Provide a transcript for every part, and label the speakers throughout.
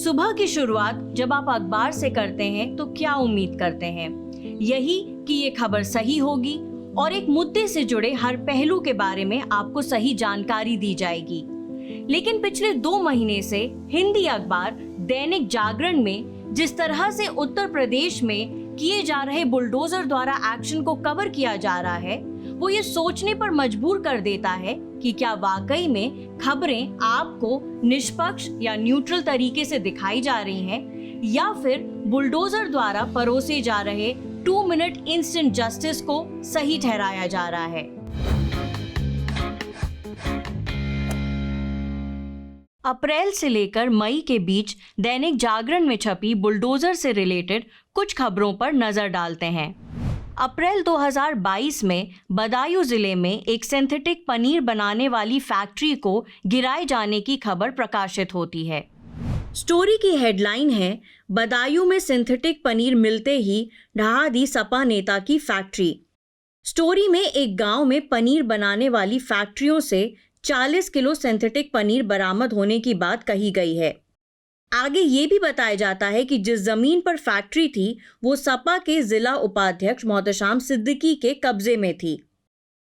Speaker 1: सुबह की शुरुआत जब आप अखबार से करते हैं तो क्या उम्मीद करते हैं? यही कि ये खबर सही होगी और एक मुद्दे से जुड़े हर पहलू के बारे में आपको सही जानकारी दी जाएगी। लेकिन पिछले 2 महीने से हिंदी अखबार दैनिक जागरण में जिस तरह से उत्तर प्रदेश में किए जा रहे बुलडोजर द्वारा एक्शन को कवर किया जा रहा है, वो ये सोचने पर मजबूर कर देता है कि क्या वाकई में खबरें आपको निष्पक्ष या न्यूट्रल तरीके से दिखाई जा रही हैं, या फिर बुलडोजर द्वारा परोसे जा रहे 2 मिनट इंस्टेंट जस्टिस को सही ठहराया जा रहा है। अप्रैल से लेकर मई के बीच दैनिक जागरण में छपी बुलडोजर से रिलेटेड कुछ खबरों पर नजर डालते हैं। अप्रैल 2022 में बदायूं जिले में एक सिंथेटिक पनीर बनाने वाली फैक्ट्री को गिराए जाने की खबर प्रकाशित होती है। स्टोरी की हेडलाइन है, बदायूं में सिंथेटिक पनीर मिलते ही ढहा दी सपा नेता की फैक्ट्री। स्टोरी में एक गांव में पनीर बनाने वाली फैक्ट्रियों से 40 किलो सिंथेटिक पनीर बरामद होने की बात कही गई है। आगे ये भी बताया जाता है कि जिस जमीन पर फैक्ट्री थी वो सपा के जिला उपाध्यक्ष मोहतशाम सिद्दीकी के कब्जे में थी।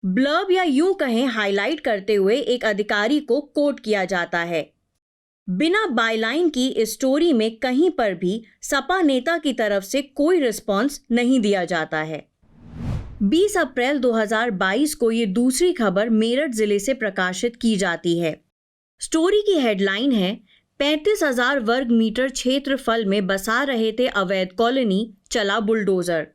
Speaker 1: ब्लर्ब या यूं कहें हाईलाइट करते हुए एक अधिकारी को कोट किया जाता है। बिना बायलाइन की इस स्टोरी में कहीं पर भी सपा नेता की तरफ से कोई रिस्पॉन्स नहीं दिया जाता है। 20 अप्रैल 2022 को ये दूसरी खबर मेरठ जिले से प्रकाशित की जाती है। स्टोरी की हेडलाइन है, 35,000 वर्ग मीटर क्षेत्रफल में बसा रहे थे अवैध कॉलोनी, चला बुलडोजर।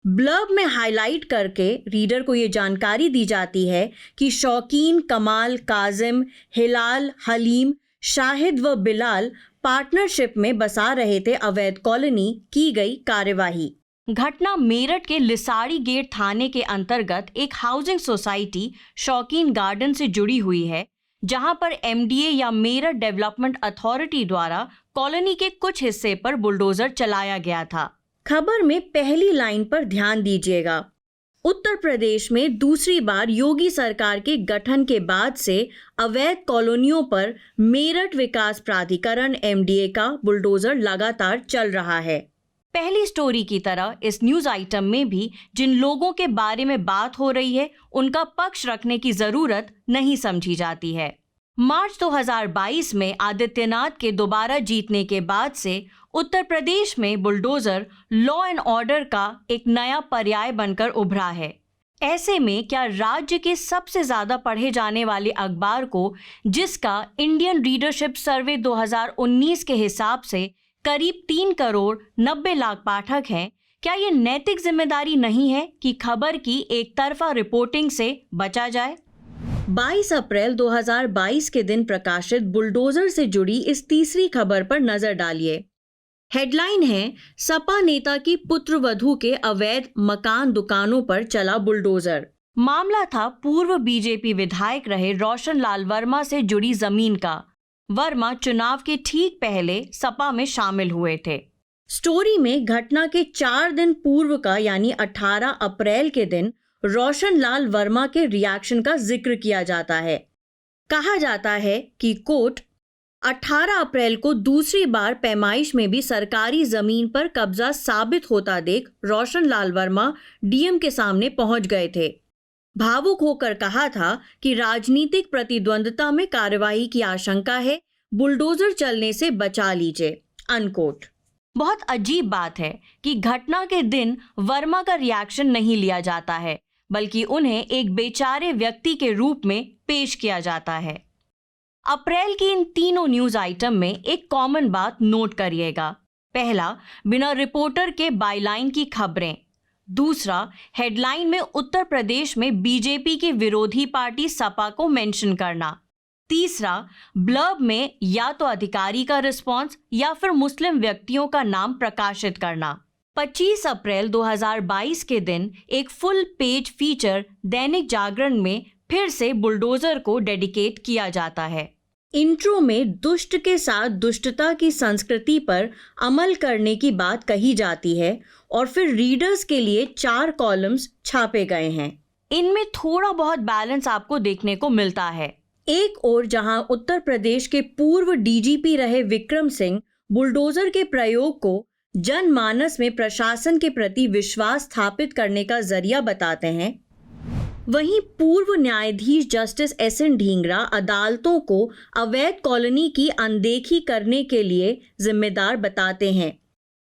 Speaker 1: ब्लर्ब में हाईलाइट करके रीडर को ये जानकारी दी जाती है कि शौकीन, कमाल, काजिम, हिलाल, हलीम, शाहिद व बिलाल पार्टनरशिप में बसा रहे थे अवैध कॉलोनी, की गई कार्यवाही। घटना मेरठ के लिसाड़ी गेट थाने के अंतर्गत एक हाउसिंग सोसाइटी शौकीन गार्डन से जुड़ी हुई है, जहां पर एमडीए या मेरठ डेवलपमेंट अथॉरिटी द्वारा कॉलोनी के कुछ हिस्से पर बुलडोजर चलाया गया था। खबर में पहली लाइन पर ध्यान दीजिएगा। उत्तर प्रदेश में दूसरी बार योगी सरकार के गठन के बाद से अवैध कॉलोनियों पर मेरठ विकास प्राधिकरण एमडीए का बुलडोजर लगातार चल रहा है। पहली स्टोरी की तरह इस न्यूज आइटम में भी जिन लोगों के बारे में बात हो रही है उनका पक्ष रखने की जरूरत नहीं समझी जाती है। मार्च 2022 में आदित्यनाथ के दोबारा जीतने के बाद से उत्तर प्रदेश में बुलडोजर लॉ एंड ऑर्डर का एक नया पर्याय बनकर उभरा है। ऐसे में क्या राज्य के सबसे ज्यादा पढ़े जाने वाले अखबार को, जिसका इंडियन रीडरशिप सर्वे 2019 के हिसाब से करीब 3 करोड़ 90 लाख पाठक हैं, क्या ये नैतिक जिम्मेदारी नहीं है कि खबर की एक तरफा रिपोर्टिंग से बचा जाए? 22 अप्रैल 2022 के दिन प्रकाशित बुलडोजर से जुड़ी इस तीसरी खबर पर नजर डालिए। हेडलाइन है, सपा नेता की पुत्रवधू के अवैध मकान दुकानों पर चला बुलडोजर। मामला था पूर्व बीजेपी विधायक रहे रोशन लाल वर्मा से जुड़ी जमीन का। वर्मा चुनाव के ठीक पहले सपा में शामिल हुए थे। स्टोरी में घटना के 4 दिन पूर्व का यानी 18 अप्रैल के दिन रोशन लाल वर्मा के रिएक्शन का जिक्र किया जाता है। कहा जाता है कि कोट 18 अप्रैल को दूसरी बार पैमाइश में भी सरकारी जमीन पर कब्जा साबित होता देख रोशन लाल वर्मा डीएम के सामने पहुंच गए थे। भावुक होकर कहा था कि राजनीतिक प्रतिद्वंद्विता में कार्यवाही की आशंका है, बुलडोजर चलने से बचा लीजिए, अनकोट। बहुत अजीब बात है कि घटना के दिन वर्मा का रिएक्शन नहीं लिया जाता है, बल्कि उन्हें एक बेचारे व्यक्ति के रूप में पेश किया जाता है। अप्रैल की इन तीनों न्यूज आइटम में एक कॉमन बात नोट करिएगा। पहला, बिना रिपोर्टर के बायलाइन की खबरें। दूसरा, हेडलाइन में उत्तर प्रदेश में बीजेपी की विरोधी पार्टी सपा को मेंशन करना। तीसरा, ब्लर्ब में या तो अधिकारी का रिस्पॉन्स या फिर मुस्लिम व्यक्तियों का नाम प्रकाशित करना। 25 अप्रैल 2022 के दिन एक full page feature Dainik Jagran में फिर से बुलडोजर को डेडिकेट किया जाता है। इंट्रो में दुष्ट के साथ दुष्टता की संस्कृति पर अमल करने की बात कही जाती है और फिर रीडर्स के लिए 4 कॉलम्स छापे गए हैं। इनमें थोड़ा बहुत बैलेंस आपको देखने को मिलता है। एक ओर जहां उत्तर प्रदेश के पूर्व डीजीपी रहे विक्रम सिंह बुलडोजर के प्रयोग को जनमानस में प्रशासन के प्रति विश्वास स्थापित करने का जरिया बताते हैं, वहीं पूर्व न्यायाधीश जस्टिस एस.एन. ढींगरा अदालतों को अवैध कॉलोनी की अनदेखी करने के लिए जिम्मेदार बताते हैं।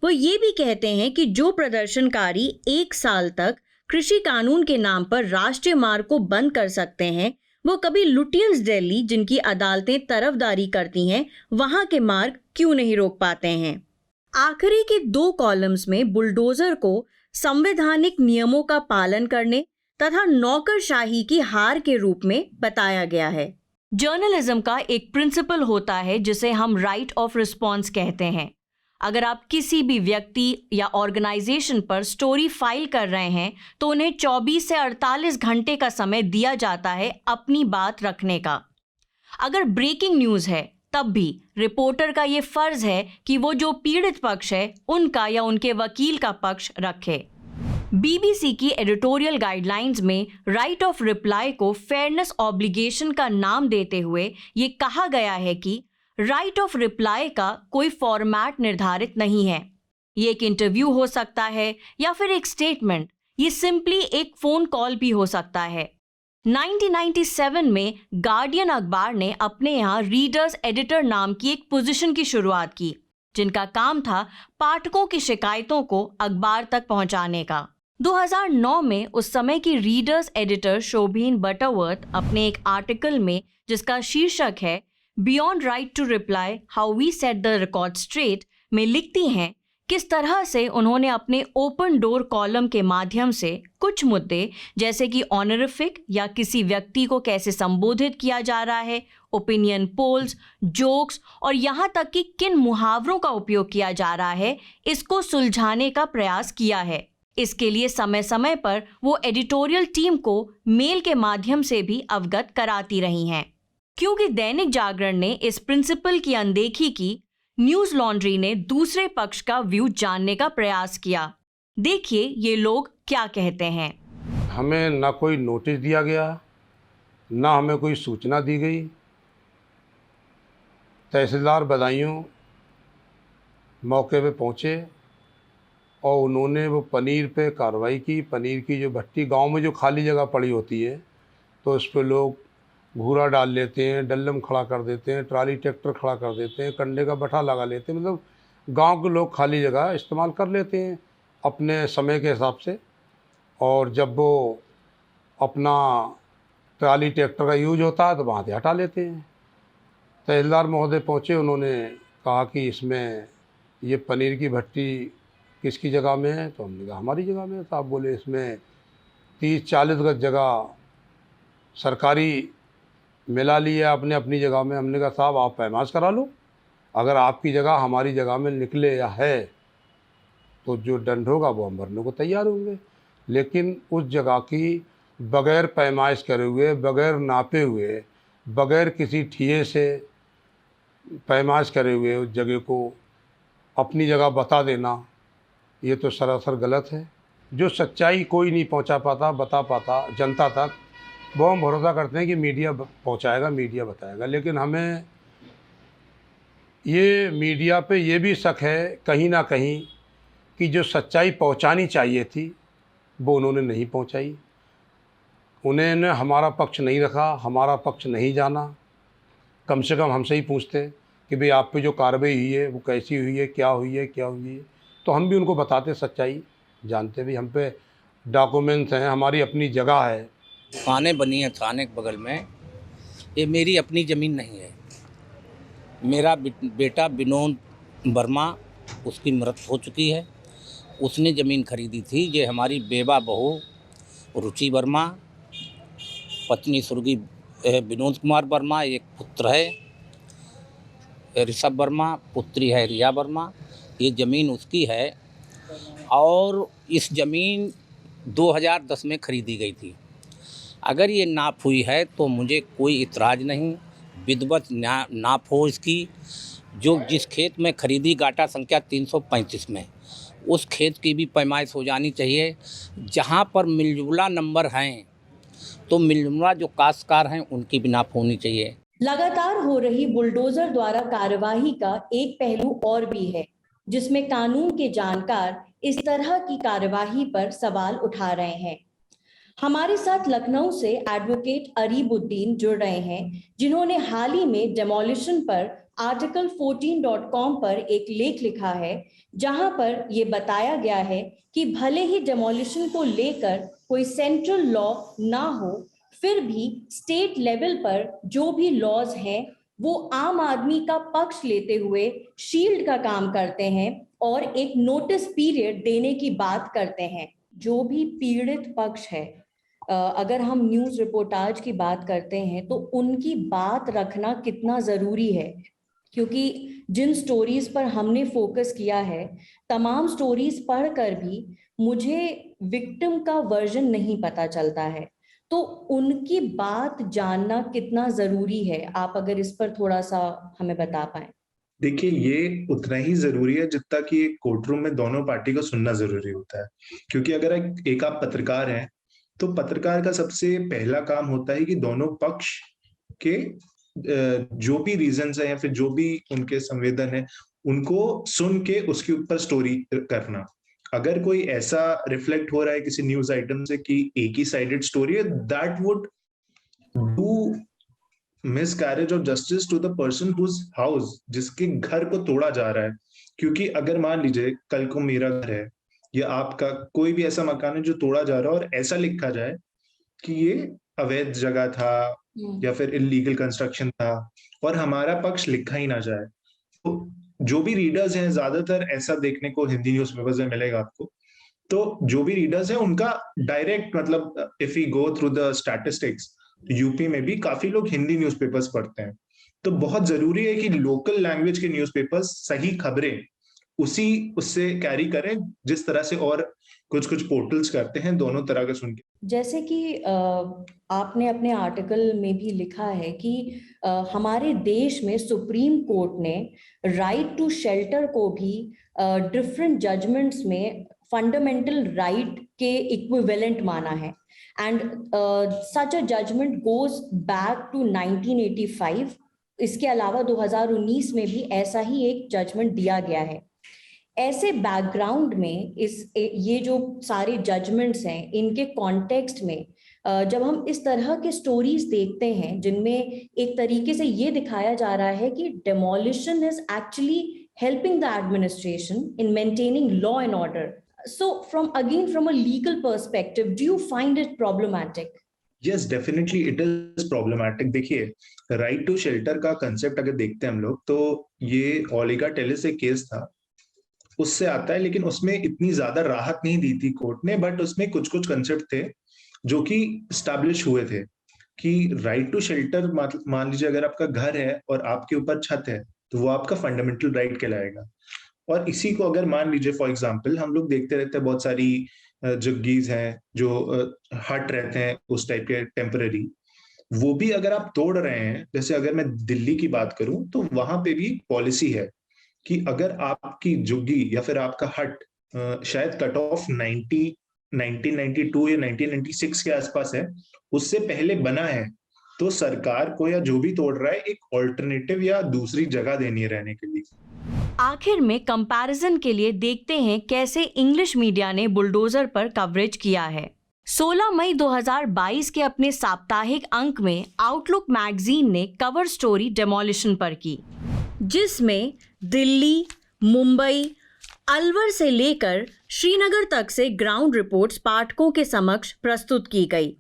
Speaker 1: वो ये भी कहते हैं कि जो प्रदर्शनकारी 1 साल तक कृषि कानून के नाम पर राष्ट्रीय मार्ग को बंद कर सकते हैं, वो कभी लुटियंस दिल्ली, जिनकी अदालतें तरफदारी करती हैं, वहां के मार्ग क्यों नहीं रोक पाते हैं। आखिरी के 2 कॉलम्स में बुलडोजर को संवैधानिक नियमों का पालन करने तथा नौकरशाही की हार के रूप में बताया गया है। जर्नलिज्म का एक प्रिंसिपल होता है जिसे हम राइट ऑफ रिस्पॉन्स कहते हैं। अगर आप किसी भी व्यक्ति या ऑर्गेनाइजेशन पर स्टोरी फाइल कर रहे हैं तो उन्हें 24 से 48 घंटे का समय दिया जाता है अपनी बात रखने का। अगर ब्रेकिंग न्यूज़ है तब भी रिपोर्टर का ये फर्ज है कि वो जो पीड़ित पक्ष है उनका या उनके वकील का पक्ष रखे। बीबीसी की एडिटोरियल गाइडलाइंस में राइट ऑफ रिप्लाई को फेयरनेस ऑब्लिगेशन का नाम देते हुए ये कहा गया है कि राइट ऑफ रिप्लाई का कोई फॉर्मेट निर्धारित नहीं है। ये एक इंटरव्यू हो सकता है या फिर एक स्टेटमेंट, ये सिंपली एक फोन कॉल भी हो सकता है। 1997 में गार्डियन अखबार ने अपने यहाँ रीडर्स एडिटर नाम की एक पोजीशन की शुरुआत की, जिनका काम था पाठकों की शिकायतों को अखबार तक पहुंचाने का। 2009 में उस समय की रीडर्स एडिटर शोभीन बटरवर्थ अपने एक आर्टिकल में, जिसका शीर्षक है beyond right to reply how we set the record straight, में लिखती हैं किस तरह से उन्होंने अपने ओपन डोर कॉलम के माध्यम से कुछ मुद्दे जैसे कि ऑनरिफिक या किसी व्यक्ति को कैसे संबोधित किया जा रहा है, ओपिनियन पोल्स, जोक्स और यहाँ तक कि किन मुहावरों का उपयोग किया जा रहा है, इसको सुलझाने का प्रयास किया है। इसके लिए समय समय पर वो एडिटोरियल टीम को मेल के माध्यम से भी अवगत कराती रही हैं। क्योंकि दैनिक जागरण ने इस प्रिंसिपल की अनदेखी की, न्यूज लॉन्ड्री ने दूसरे पक्ष का व्यू जानने का प्रयास किया। देखिए ये लोग क्या कहते हैं।
Speaker 2: हमें ना कोई नोटिस दिया गया, ना हमें कोई सूचना दी गई। तहसीलदार बदायूं मौके पे पहुँचे और उन्होंने वो पनीर पे कार्रवाई की। पनीर की जो भट्टी गांव में जो खाली जगह पड़ी होती है तो उस पर लोग घूरा डाल लेते हैं, डल्लम खड़ा कर देते हैं, ट्राली ट्रैक्टर खड़ा कर देते हैं, कंडे का बठा लगा लेते हैं। मतलब गांव के लोग खाली जगह इस्तेमाल कर लेते हैं अपने समय के हिसाब से। और जब वो अपना ट्राली ट्रैक्टर का यूज होता है तो वहाँ से हटा लेते हैं। तहसीलदार महोदय पहुँचे, उन्होंने कहा कि इसमें ये पनीर की भट्टी किसकी जगह में है, तो हमने कहा हमारी जगह में है। तो आप बोले इसमें 30-40 गज जगह सरकारी मिला ली है आपने अपनी जगह में। हमने कहा साहब आप पैमाश करा लो, अगर आपकी जगह हमारी जगह में निकले या है तो जो दंड होगा वो हम भरने को तैयार होंगे। लेकिन उस जगह की बग़ैर पैमाइश करे हुए, बग़ैर नापे हुए, बग़ैर किसी ठिये से पैमाइश करे हुए उस जगह को अपनी जगह बता देना, ये तो सरासर गलत है। जो सच्चाई कोई नहीं पहुंचा पाता, बता पाता जनता तक, वो हम भरोसा करते हैं कि मीडिया पहुंचाएगा, मीडिया बताएगा। लेकिन हमें ये मीडिया पे ये भी शक है कहीं ना कहीं कि जो सच्चाई पहुंचानी चाहिए थी वो उन्होंने नहीं पहुंचाई। उन्होंने हमारा पक्ष नहीं रखा, हमारा पक्ष नहीं जाना। कम से कम हमसे ही पूछते कि भाई आप पे जो कार्रवाई हुई है वो कैसी हुई है, क्या हुई है, क्या हुई है, तो हम भी उनको बताते सच्चाई, जानते भी। हम पे डॉक्यूमेंट्स हैं, हमारी अपनी जगह है।
Speaker 3: थाने बनी है थाने के बगल में, ये मेरी अपनी ज़मीन नहीं है। मेरा बेटा विनोद वर्मा, उसकी मृत्यु हो चुकी है, उसने ज़मीन खरीदी थी। ये हमारी बेवा बहू रुचि वर्मा, पत्नी स्वर्गीय विनोद कुमार वर्मा, एक पुत्र है ऋषभ वर्मा, पुत्री है रिया वर्मा। ये ज़मीन उसकी है और इस ज़मीन 2010 में खरीदी गई थी। अगर ये नाप हुई है तो मुझे कोई इतराज़ नहीं, विधिवत नाप हो इसकी। जो जिस खेत में खरीदी गाटा संख्या 335 में, उस खेत की भी पैमाइश हो जानी चाहिए। जहाँ पर मिलजुला नंबर हैं तो मिलजुला जो काश्तकार हैं उनकी भी नाप होनी चाहिए।
Speaker 1: लगातार हो रही बुलडोजर द्वारा कार्यवाही का एक पहलू और भी है, जिसमें कानून के जानकार इस तरह की कार्यवाही पर सवाल उठा रहे हैं। हमारे साथ लखनऊ से एडवोकेट अरीबुद्दीन जुड़ रहे हैं, जिन्होंने हाल ही में डेमोलिशन पर आर्टिकल 14.com पर एक लेख लिखा है, जहां पर यह बताया गया है कि भले ही डेमोलिशन को लेकर कोई सेंट्रल लॉ ना हो, फिर भी स्टेट लेवल पर जो भी लॉज हैं वो आम आदमी का पक्ष लेते हुए शील्ड का काम करते हैं और एक नोटिस पीरियड देने की बात करते हैं। जो भी पीड़ित पक्ष है, अगर हम न्यूज़ रिपोर्टाज की बात करते हैं तो उनकी बात रखना कितना ज़रूरी है, क्योंकि जिन स्टोरीज पर हमने फोकस किया है, तमाम स्टोरीज पढ़कर भी मुझे विक्टिम का वर्जन नहीं पता चलता है। तो उनकी बात जानना कितना ज़रूरी है, आप अगर इस पर थोड़ा सा हमें बता पाएं।
Speaker 4: देखिए, ये उतना ही ज़रूरी है जितना कि एक कोर्टरूम में दोनों पार्टी को सुनना ज़रूरी होता है। क्योंकि अगर एक आप पत्रकार हैं, तो पत्रकार का सबसे पहला काम होता है कि दोनों पक्ष के जो भी रीज़न्स हैं या फिर जो भी उनके संवेदन हैं, उनको सुन के उसके ऊपर स्टोरी करना। अगर कोई ऐसा रिफ्लेक्ट हो रहा है किसी न्यूज़ आइटम से कि एक ही साइडेड स्टोरी है, that would do miscarriage of justice to the person whose house, जिसके घर को तोड़ा जा रहा है। क्योंकि अगर मान लीजिए कल को मेरा घर है या आपका कोई भी ऐसा मकान है जो तोड़ा जा रहा है और ऐसा लिखा जाए कि ये अवैध जगह था या फिर इलीगल कंस्ट्रक्शन था और हमारा पक्ष लिखा ही ना जाए, तो जो भी रीडर्स हैं, ज्यादातर ऐसा देखने को हिंदी न्यूज़पेपर्स में मिलेगा आपको, तो जो भी रीडर्स हैं उनका डायरेक्ट मतलब if you go through the statistics, UP में भी काफी लोग हिंदी न्यूज़पेपर्स पढ़ते हैं। तो बहुत जरूरी है कि लोकल लैंग्वेज के न्यूज़पेपर्स सही खबरें उससे कैरी करें, जिस तरह से और कुछ पोर्टल्स करते हैं, दोनों तरह का सुन के।
Speaker 1: जैसे कि आपने अपने आर्टिकल में भी लिखा है कि हमारे देश में सुप्रीम कोर्ट ने राइट टू शेल्टर को भी डिफरेंट जजमेंट्स में फंडामेंटल राइट के इक्विवेलेंट माना है, and such a judgement goes back to 1985। इसके अलावा 2019 में भी ऐसा ही एक जजमेंट दिया गया है। ऐसे बैकग्राउंड में ये जो सारे जजमेंट्स हैं, इनके कॉन्टेक्स्ट में जब हम इस तरह के स्टोरीज देखते हैं जिनमें एक तरीके से ये दिखाया जा रहा है कि demolition is actually helping the administration in maintaining law and order. So from a legal perspective, do you find it problematic?
Speaker 4: Yes, definitely it is problematic. देखिए, राइट टू शेल्टर का कंसेप्ट अगर देखते हैं हम लोग, तो ये ओलिगा टेलिस एक केस था, उससे आता है, लेकिन उसमें इतनी ज्यादा राहत नहीं दी थी कोर्ट ने, बट उसमें कुछ कंसेप्ट थे जो कि स्टैब्लिश हुए थे कि राइट टू शेल्टर, मान लीजिए अगर आपका घर है और आपके ऊपर छत है, तो वो आपका फंडामेंटल राइट कहलाएगा। और इसी को अगर मान लीजिए फॉर एग्जांपल, हम लोग देखते रहते हैं बहुत सारी जग्गीज हैं जो हट रहते हैं उस टाइप के टेम्पररी, वो भी अगर आप तोड़ रहे हैं, जैसे अगर मैं दिल्ली की बात करूं तो वहां पे भी पॉलिसी है कि अगर आपकी झुग्गी या फिर आपका हट शायद कट ऑफ 1992 या 1996 के आसपास है, उससे पहले बना है, तो सरकार को या जो भी तोड़ रहा है एक ऑल्टरनेटिव या दूसरी जगह देनी है रहने के लिए।
Speaker 1: आखिर में कंपैरिजन के लिए देखते हैं कैसे इंग्लिश मीडिया ने बुलडोजर पर कवरेज किया है। 16 मई 2022 के अपने साप्ताहिक अंक में आउटलुक मैगजीन ने कवर स्टोरी डेमोलिशन पर की, जिसमें दिल्ली, मुंबई, अलवर से लेकर श्रीनगर तक से ग्राउंड रिपोर्ट्स पाठकों के समक्ष प्रस्तुत की गई।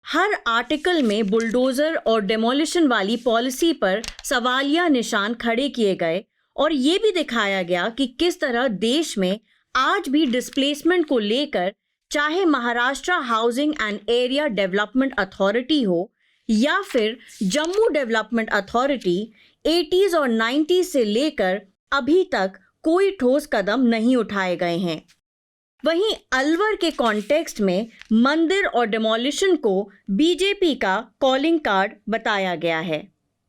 Speaker 1: हर आर्टिकल में बुलडोजर और डेमोलिशन वाली पॉलिसी पर सवालिया निशान खड़े किए गए और ये भी दिखाया गया कि किस तरह देश में आज भी डिस्प्लेसमेंट को लेकर, चाहे Maharashtra housing and area development authority हो या फिर जम्मू डेवलपमेंट अथॉरिटी, 80s और 90s से लेकर अभी तक कोई ठोस कदम नहीं उठाए गए हैं। वहीं अलवर के कॉन्टेक्स्ट में मंदिर और डेमोलिशन को बीजेपी का कॉलिंग कार्ड बताया गया है।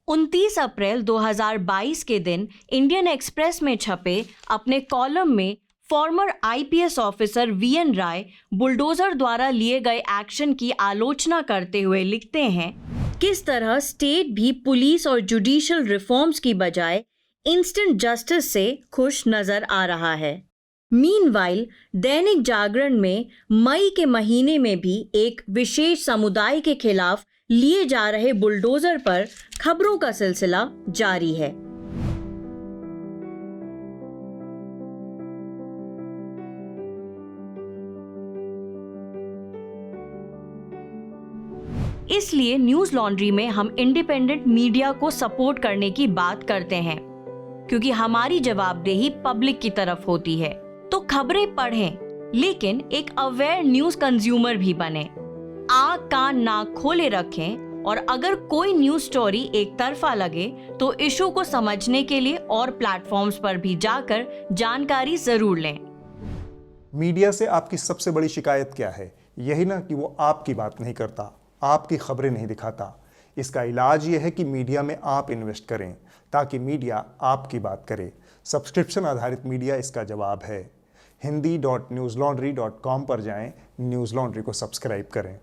Speaker 1: 29 अप्रैल 2022 के दिन इंडियन एक्सप्रेस में छपे अपने कॉलम में फॉर्मर आईपीएस ऑफिसर वीएन राय बुलडोजर द्वारा लिए गए एक्शन की आलोचना करते हुए लिखते हैं किस तरह स्टेट भी पुलिस और जुडिशियल रिफॉर्म्स की बजाय इंस्टेंट जस्टिस से खुश नजर आ रहा है। मीनवाइल दैनिक जागरण में मई के महीने में भी एक विशेष समुदाय के खिलाफ लिए जा रहे बुलडोजर पर खबरों का सिलसिला जारी है। इसलिए न्यूज लॉन्ड्री में हम इंडिपेंडेंट मीडिया को सपोर्ट करने की बात करते हैं, क्योंकि हमारी जवाबदेही पब्लिक की तरफ होती है। तो खबरें पढ़ें, लेकिन एक अवेयर न्यूज कंज्यूमर भी बने। आँख कान नाक खोले रखें और अगर कोई न्यूज स्टोरी एक तरफा लगे तो इशू को समझने के लिए और प्लेटफॉर्म्स पर भी जाकर जानकारी जरूर लें।
Speaker 5: मीडिया से आपकी सबसे बड़ी शिकायत क्या है? यही ना कि वो आपकी बात नहीं करता, आपकी खबरें नहीं दिखाता। इसका इलाज ये है कि मीडिया में आप इन्वेस्ट करें ताकि मीडिया आपकी बात करे। सब्सक्रिप्शन आधारित मीडिया इसका जवाब है। hindi.newslaundry.com पर जाएं, न्यूज़ लॉन्ड्री को सब्सक्राइब करें।